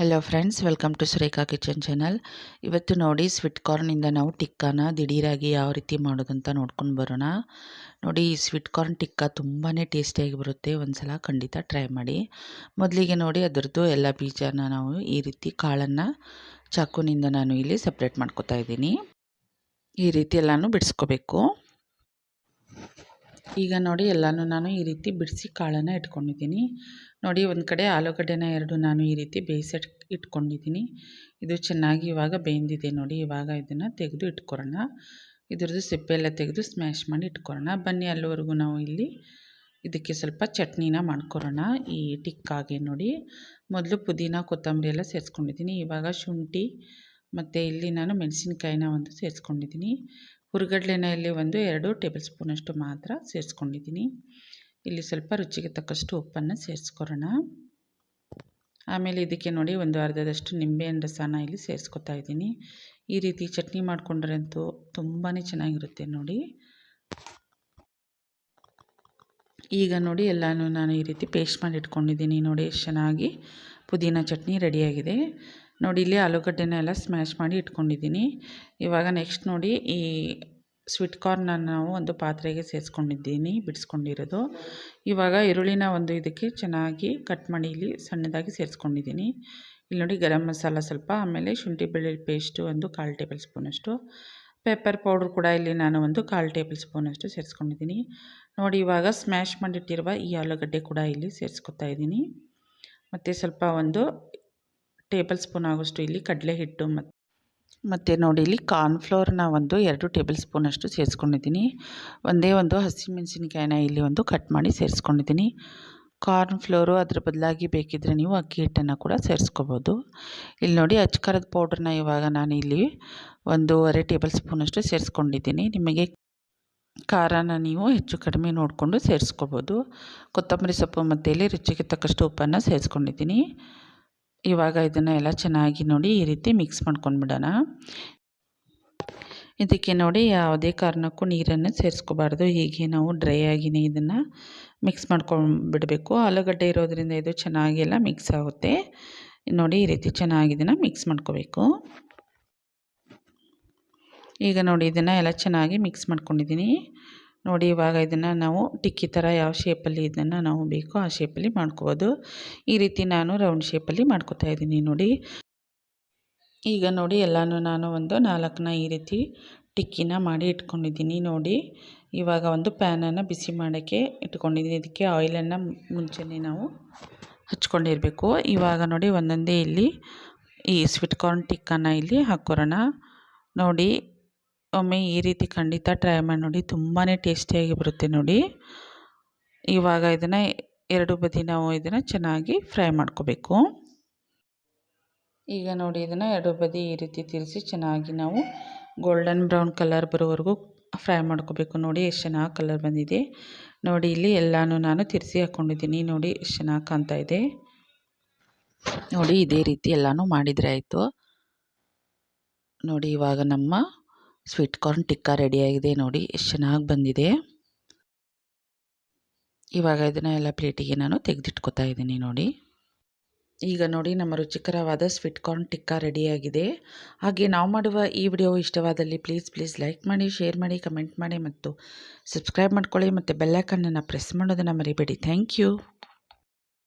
Hello friends, welcome to Surekha kitchen channel. ಇವತ್ತು ನೋಡಿ sweet ಕಾರ್ನಿಂದ ನಾವು ಟಿಕ್ಕಾನ ದಿಢೀರಾಗಿ ಯಾವ ರೀತಿ ಮಾಡೋದಂತ ನೋಡ್ಕೊಂಡು ಬರೋಣ. ನೋಡಿ, ಈ ಸ್ವೀಟ್ ಕಾರ್ನ್ ಟಿಕ್ಕಾ ತುಂಬಾ ಟೇಸ್ಟಿಯಾಗಿ ಬರುತ್ತೆ. ಒಂದ್ಸಲ ಖಂಡಿತ ಟ್ರೈ ಮಾಡಿ. ಮೊದಲಿಗೆ ನೋಡಿ ಅದರದ್ದು ಎಲ್ಲ ಬೀಜನ ನಾವು ಈ ರೀತಿ ಕಾಳನ್ನು ಚಾಕುನಿಂದ ನಾನು ಇಲ್ಲಿ ಸಪ್ರೇಟ್ ಮಾಡ್ಕೊತಾ ಇದ್ದೀನಿ. ಈ ರೀತಿ ಎಲ್ಲನೂ ಬಿಡಿಸ್ಕೋಬೇಕು. ಈಗ ನೋಡಿ ಎಲ್ಲನೂ ನಾನು ಈ ರೀತಿ ಬಿಡಿಸಿ ಕಾಳನ್ನು ಇಟ್ಕೊಂಡಿದ್ದೀನಿ. ನೋಡಿ, ಒಂದು ಕಡೆ ಆಲೂಗಡ್ಡೆನ ಎರಡು ನಾನು ಈ ರೀತಿ ಬೇಯಿಸಿ ಇಟ್ಕೊಂಡಿದ್ದೀನಿ. ಇದು ಚೆನ್ನಾಗಿ ಇವಾಗ ಬೇಯ್ದಿದೆ ನೋಡಿ. ಇವಾಗ ಇದನ್ನು ತೆಗೆದು ಇಟ್ಕೊಳ್ಳೋಣ. ಇದ್ರದ್ದು ಸಿಪ್ಪೆ ಎಲ್ಲ ತೆಗೆದು ಸ್ಮ್ಯಾಶ್ ಮಾಡಿ ಇಟ್ಕೊಳ್ಳೋಣ. ಬನ್ನಿ, ಅಲ್ಲಿವರೆಗೂ ನಾವು ಇಲ್ಲಿ ಇದಕ್ಕೆ ಸ್ವಲ್ಪ ಚಟ್ನಿನ ಮಾಡ್ಕೊಳ್ಳೋಣ. ಈ ಟಿಕ್ಕಾಗೆ ನೋಡಿ, ಮೊದಲು ಪುದೀನ ಕೊತ್ತಂಬರಿ ಎಲ್ಲ ಸೇರಿಸ್ಕೊಂಡಿದ್ದೀನಿ. ಇವಾಗ ಶುಂಠಿ ಮತ್ತು ಇಲ್ಲಿ ನಾನು ಮೆಣಸಿನ್ಕಾಯಿನ ಒಂದು ಸೇರಿಸ್ಕೊಂಡಿದ್ದೀನಿ. ಹುರಿಗಡಲೆನ ಇಲ್ಲಿ 2 ಟೇಬಲ್ ಸ್ಪೂನಷ್ಟು ಮಾತ್ರ ಸೇರಿಸ್ಕೊಂಡಿದ್ದೀನಿ. ಇಲ್ಲಿ ಸ್ವಲ್ಪ ರುಚಿಗೆ ತಕ್ಕಷ್ಟು ಉಪ್ಪನ್ನು ಸೇರಿಸ್ಕೊಳ್ಳೋಣ. ಆಮೇಲೆ ಇದಕ್ಕೆ ನೋಡಿ ಒಂದು ಅರ್ಧದಷ್ಟು ನಿಂಬೆಹಣ್ಣು ರಸನ ಇಲ್ಲಿ ಸೇರಿಸ್ಕೊತಾ ಇದ್ದೀನಿ. ಈ ರೀತಿ ಚಟ್ನಿ ಮಾಡಿಕೊಂಡ್ರೆ ಅಂತೂ ತುಂಬಾ ಚೆನ್ನಾಗಿರುತ್ತೆ ನೋಡಿ. ಈಗ ನೋಡಿ ಎಲ್ಲನೂ ನಾನು ಈ ರೀತಿ ಪೇಸ್ಟ್ ಮಾಡಿ ಇಟ್ಕೊಂಡಿದ್ದೀನಿ. ನೋಡಿ ಎಷ್ಟು ಚೆನ್ನಾಗಿ ಪುದೀನ ಚಟ್ನಿ ರೆಡಿಯಾಗಿದೆ. ನೋಡಿ, ಇಲ್ಲಿ ಆಲೂಗಡ್ಡೆನ ಎಲ್ಲ ಸ್ಮ್ಯಾಶ್ ಮಾಡಿ ಇಟ್ಕೊಂಡಿದ್ದೀನಿ. ಇವಾಗ ನೆಕ್ಸ್ಟ್ ನೋಡಿ, ಈ ಸ್ವೀಟ್ ಕಾರ್ನನ್ನು ನಾವು ಒಂದು ಪಾತ್ರೆಗೆ ಸೇರಿಸ್ಕೊಂಡಿದ್ದೀನಿ, ಬಿಡಿಸ್ಕೊಂಡಿರೋದು. ಇವಾಗ ಈರುಳ್ಳಿನ ಒಂದು ಇದಕ್ಕೆ ಚೆನ್ನಾಗಿ ಕಟ್ ಮಾಡಿ ಇಲ್ಲಿ ಸಣ್ಣದಾಗಿ ಸೇರಿಸ್ಕೊಂಡಿದ್ದೀನಿ. ಇಲ್ಲಿ ನೋಡಿ ಗರಂ ಮಸಾಲ ಸ್ವಲ್ಪ, ಆಮೇಲೆ ಶುಂಠಿ ಬೆಳ್ಳುಳ್ಳಿ ಪೇಸ್ಟು ಒಂದು 1/4 ಟೇಬಲ್ ಸ್ಪೂನಷ್ಟು, ಪೆಪ್ಪರ್ ಪೌಡ್ರ್ ಕೂಡ ಇಲ್ಲಿ ನಾನು ಒಂದು 1/4 ಟೇಬಲ್ ಸ್ಪೂನಷ್ಟು ಸೇರಿಸ್ಕೊಂಡಿದ್ದೀನಿ. ನೋಡಿ, ಇವಾಗ ಸ್ಮ್ಯಾಶ್ ಮಾಡಿಟ್ಟಿರುವ ಈ ಆಲೂಗಡ್ಡೆ ಕೂಡ ಇಲ್ಲಿ ಸೇರಿಸ್ಕೊತಾ ಇದ್ದೀನಿ. ಮತ್ತು ಸ್ವಲ್ಪ 1 ಟೇಬಲ್ ಸ್ಪೂನ್ ಆಗೋಷ್ಟು ಇಲ್ಲಿ ಕಡಲೆ ಹಿಟ್ಟು ಮತ್ತು ನೋಡಿ ಇಲ್ಲಿ ಕಾರ್ನ್ಫ್ಲೋರ್ನ 2 ಟೇಬಲ್ ಸ್ಪೂನಷ್ಟು ಸೇರಿಸ್ಕೊಂಡಿದ್ದೀನಿ. ಒಂದೇ ಒಂದು ಹಸಿಮೆಣಸಿನಕಾಯಿನ ಇಲ್ಲಿ ಕಟ್ ಮಾಡಿ ಸೇರಿಸ್ಕೊಂಡಿದ್ದೀನಿ. ಕಾರ್ನ್ಫ್ಲೋರು ಅದ್ರ ಬದಲಾಗಿ ಬೇಕಿದ್ದರೆ ನೀವು ಅಕ್ಕಿ ಹಿಟ್ಟನ್ನು ಕೂಡ ಸೇರಿಸ್ಕೋಬೋದು. ಇಲ್ಲಿ ನೋಡಿ ಅಚ್ಕಾರದ ಪೌಡ್ರನ್ನ ಇವಾಗ ನಾನು ಇಲ್ಲಿ 1.5 ಟೇಬಲ್ ಸ್ಪೂನಷ್ಟು ಸೇರಿಸ್ಕೊಂಡಿದ್ದೀನಿ. ನಿಮಗೆ ಖಾರನ ನೀವು ಹೆಚ್ಚು ಕಡಿಮೆ ನೋಡಿಕೊಂಡು ಸೇರಿಸ್ಕೋಬೋದು. ಕೊತ್ತಂಬರಿ ಸೊಪ್ಪು ಮತ್ತು ಇಲ್ಲಿ ರುಚಿಗೆ ತಕ್ಕಷ್ಟು ಉಪ್ಪನ್ನು ಸೇರಿಸ್ಕೊಂಡಿದ್ದೀನಿ. ಇವಾಗ ಇದನ್ನು ಎಲ್ಲ ಚೆನ್ನಾಗಿ ನೋಡಿ ಈ ರೀತಿ ಮಿಕ್ಸ್ ಮಾಡ್ಕೊಂಡ್ಬಿಡೋಣ. ಇದಕ್ಕೆ ನೋಡಿ ಯಾವುದೇ ಕಾರಣಕ್ಕೂ ನೀರನ್ನು ಸೇರಿಸ್ಕೋಬಾರ್ದು. ಹೀಗೆ ನಾವು ಡ್ರೈ ಆಗಿನೇ ಇದನ್ನು ಮಿಕ್ಸ್ ಮಾಡ್ಕೊಂಡ್ಬಿಡಬೇಕು. ಆಲೂಗಡ್ಡೆ ಇರೋದರಿಂದ ಇದು ಚೆನ್ನಾಗೆಲ್ಲ ಮಿಕ್ಸ್ ಆಗುತ್ತೆ. ನೋಡಿ, ಈ ರೀತಿ ಚೆನ್ನಾಗಿ ಇದನ್ನು ಮಿಕ್ಸ್ ಮಾಡ್ಕೋಬೇಕು. ಈಗ ನೋಡಿ ಇದನ್ನು ಎಲ್ಲ ಚೆನ್ನಾಗಿ ಮಿಕ್ಸ್ ಮಾಡ್ಕೊಂಡಿದ್ದೀನಿ. ನೋಡಿ, ಇವಾಗ ಇದನ್ನು ನಾವು ಟಿಕ್ಕಿ ಥರ ಯಾವ ಶೇಪಲ್ಲಿ ಇದನ್ನು ನಾವು ಬೇಕೋ ಆ ಶೇಪಲ್ಲಿ ಮಾಡ್ಕೋಬೋದು. ಈ ರೀತಿ ನಾನು ರೌಂಡ್ ಶೇಪಲ್ಲಿ ಮಾಡ್ಕೋತಾ ಇದ್ದೀನಿ ನೋಡಿ. ಈಗ ನೋಡಿ ಎಲ್ಲನೂ ನಾನು 4ನ ಈ ರೀತಿ ಟಿಕ್ಕಿನ ಮಾಡಿ ಇಟ್ಕೊಂಡಿದ್ದೀನಿ. ನೋಡಿ, ಇವಾಗ ಒಂದು ಪ್ಯಾನನ್ನು ಬಿಸಿ ಮಾಡೋಕ್ಕೆ ಇಟ್ಕೊಂಡಿದ್ದೀನಿ. ಇದಕ್ಕೆ ಆಯಿಲನ್ನು ಮುಂಚೆನೇ ನಾವು ಹಚ್ಕೊಂಡಿರಬೇಕು. ಇವಾಗ ನೋಡಿ ಒಂದೊಂದೇ ಇಲ್ಲಿ ಈ ಸ್ವೀಟ್ ಕಾರ್ನ್ ಟಿಕ್ಕನ್ನು ಇಲ್ಲಿ ಹಾಕ್ಕೊರೋಣ. ನೋಡಿ, ಒಮ್ಮೆ ಈ ರೀತಿ ಖಂಡಿತ ಟ್ರೈ ಮಾಡಿ ನೋಡಿ, ತುಂಬಾ ಟೇಸ್ಟಿಯಾಗಿ ಬರುತ್ತೆ ನೋಡಿ. ಇವಾಗ ಇದನ್ನು 2 ಬದಿ ನಾವು ಇದನ್ನು ಚೆನ್ನಾಗಿ ಫ್ರೈ ಮಾಡ್ಕೋಬೇಕು. ಈಗ ನೋಡಿ ಇದನ್ನು 2 ಬದಿ ಈ ರೀತಿ ತಿರುಗಿಸಿ ಚೆನ್ನಾಗಿ ನಾವು ಗೋಲ್ಡನ್ ಬ್ರೌನ್ ಕಲರ್ ಬರೋವರೆಗೂ ಫ್ರೈ ಮಾಡ್ಕೋಬೇಕು. ನೋಡಿ ಎಷ್ಟು ಚೆನ್ನಾಗಿ ಕಲರ್ ಬಂದಿದೆ. ನೋಡಿ, ಇಲ್ಲಿ ಎಲ್ಲನೂ ನಾನು ತಿರುಗಿಸಿ ಹಾಕ್ಕೊಂಡಿದ್ದೀನಿ. ನೋಡಿ ಎಷ್ಟು ಚೆನ್ನಾಗಿ ಕಾಣ್ತಾ ಇದೆ. ನೋಡಿ, ಇದೇ ರೀತಿ ಎಲ್ಲನೂ ಮಾಡಿದರೆ ಆಯಿತು. ನೋಡಿ, ಇವಾಗ ನಮ್ಮ ಸ್ವೀಟ್ ಕಾರ್ನ್ ಟಿಕ್ಕಾ ರೆಡಿಯಾಗಿದೆ. ನೋಡಿ ಎಷ್ಟು ಚೆನ್ನಾಗಿ ಬಂದಿದೆ. ಇವಾಗ ಇದನ್ನು ಎಲ್ಲ ಪ್ಲೇಟಿಗೆ ನಾನು ತೆಗೆದಿಟ್ಕೊತಾ ಇದ್ದೀನಿ ನೋಡಿ. ಈಗ ನೋಡಿ ನಮ್ಮ ರುಚಿಕರವಾದ ಸ್ವೀಟ್ ಕಾರ್ನ್ ಟಿಕ್ಕಾ ರೆಡಿಯಾಗಿದೆ. ಹಾಗೆ ನಾವು ಮಾಡುವ ಈ ವಿಡಿಯೋ ಇಷ್ಟವಾದಲ್ಲಿ ಪ್ಲೀಸ್ ಲೈಕ್ ಮಾಡಿ, ಶೇರ್ ಮಾಡಿ, ಕಮೆಂಟ್ ಮಾಡಿ ಮತ್ತು ಸಬ್ಸ್ಕ್ರೈಬ್ ಮಾಡ್ಕೊಳ್ಳಿ. ಮತ್ತು ಬೆಲ್ ಐಕಾನನ್ನು ಪ್ರೆಸ್ ಮಾಡೋದನ್ನು ಮರಿಬೇಡಿ. Thank you.